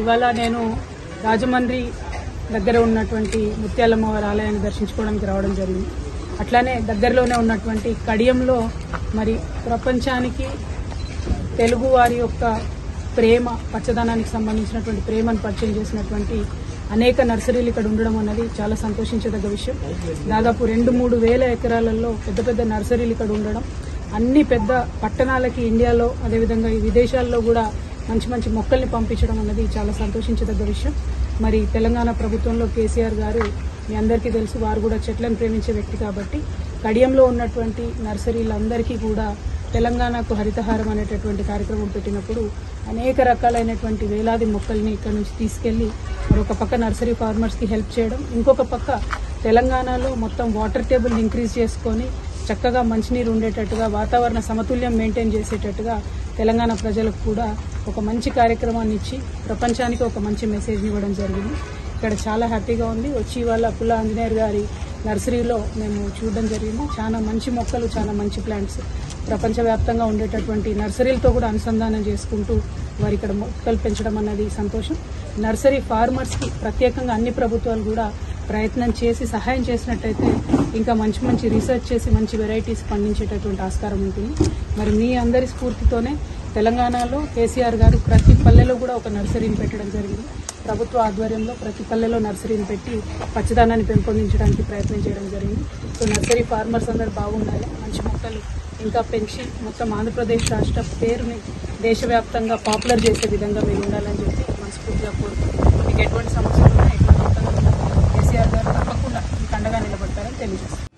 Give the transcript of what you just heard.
ఇవాళ నేను రాజమండ్రి దగ్గర ఉన్నటువంటి ముత్యాలమ్మవారి ఆలయాన్ని దర్శించుకోవడానికి రావడం జరిగింది. అట్లానే దగ్గరలోనే ఉన్నటువంటి కడియంలో మరి ప్రపంచానికి తెలుగు వారి యొక్క ప్రేమ, పచ్చదనానికి సంబంధించినటువంటి ప్రేమను పరిచయం చేసినటువంటి అనేక నర్సరీలు ఇక్కడ ఉండడం అన్నది చాలా సంతోషించదగ్గ విషయం. దాదాపు 2-3 వేల ఎకరాలలో పెద్ద పెద్ద నర్సరీలు ఇక్కడ ఉండడం, అన్ని పెద్ద పట్టణాలకి ఇండియాలో అదేవిధంగా ఈ విదేశాల్లో కూడా మంచి మంచి మొక్కల్ని పంపించడం అన్నది చాలా సంతోషించదగ్గ విషయం. మరి తెలంగాణ ప్రభుత్వంలో కేసీఆర్ గారు మీ అందరికీ తెలుసు, వారు కూడా చెట్లను ప్రేమించే వ్యక్తి కాబట్టి కడియంలో ఉన్నటువంటి నర్సరీలందరికీ కూడా తెలంగాణకు హరితహారం అనేటటువంటి కార్యక్రమం పెట్టినప్పుడు అనేక రకాలైనటువంటి వేలాది మొక్కల్ని ఇక్కడ నుంచి తీసుకెళ్లి మరొక పక్క నర్సరీ ఫార్మర్స్కి హెల్ప్ చేయడం, ఇంకొక పక్క తెలంగాణలో మొత్తం వాటర్ టేబుల్ ఇంక్రీజ్ చేసుకొని చక్కగా మంచినీరు ఉండేటట్టుగా, వాతావరణ సమతుల్యం మెయింటైన్ చేసేటట్టుగా తెలంగాణ ప్రజలకు కూడా ఒక మంచి కార్యక్రమాన్ని ఇచ్చి ప్రపంచానికి ఒక మంచి మెసేజ్ని ఇవ్వడం జరిగింది. ఇక్కడ చాలా హ్యాపీగా ఉంది. వచ్చి వాళ్ళ పుల్ల ఆంజనేయర్ గారి నర్సరీలో మేము చూడడం జరిగింది. చాలా మంచి మొక్కలు, చాలా మంచి ప్లాంట్స్ ప్రపంచవ్యాప్తంగా ఉండేటటువంటి నర్సరీలతో కూడా అనుసంధానం చేసుకుంటూ వారు ఇక్కడ మొక్కలు పెంచడం అన్నది సంతోషం. నర్సరీ ఫార్మర్స్కి ప్రత్యేకంగా అన్ని ప్రభుత్వాలు కూడా ప్రయత్నం చేసి సహాయం చేసినట్టయితే ఇంకా మంచి మంచి రీసెర్చ్ చేసి మంచి వెరైటీస్ పండించేటటువంటి ఆస్కారం ఉంటుంది. మరి మీ అందరి స్ఫూర్తితోనే తెలంగాణలో కేసీఆర్ గారు ప్రతి పల్లెలో కూడా ఒక నర్సరీని పెట్టడం జరిగింది. ప్రభుత్వ ఆధ్వర్యంలో ప్రతి పల్లెలో నర్సరీని పెట్టి పచ్చదనాన్ని పెంపొందించడానికి ప్రయత్నం చేయడం జరిగింది. సో నర్సరీ ఫార్మర్స్ అందరూ బాగుండాలి, మంచి మొక్కలు ఇంకా పెంచి మొత్తం ఆంధ్రప్రదేశ్ రాష్ట్ర పేరుని దేశవ్యాప్తంగా పాపులర్ చేసే విధంగా మీరు ఉండాలని చెప్పి మనస్ఫూర్తిగా కోరుకుంటున్నాను. మీకు ఎటువంటి సమస్యలు ఉన్నా, ఎటువంటి కేసీఆర్ గారు తప్పకుండా మీకు అండగా నిలబడతారని తెలియజేస్తారు.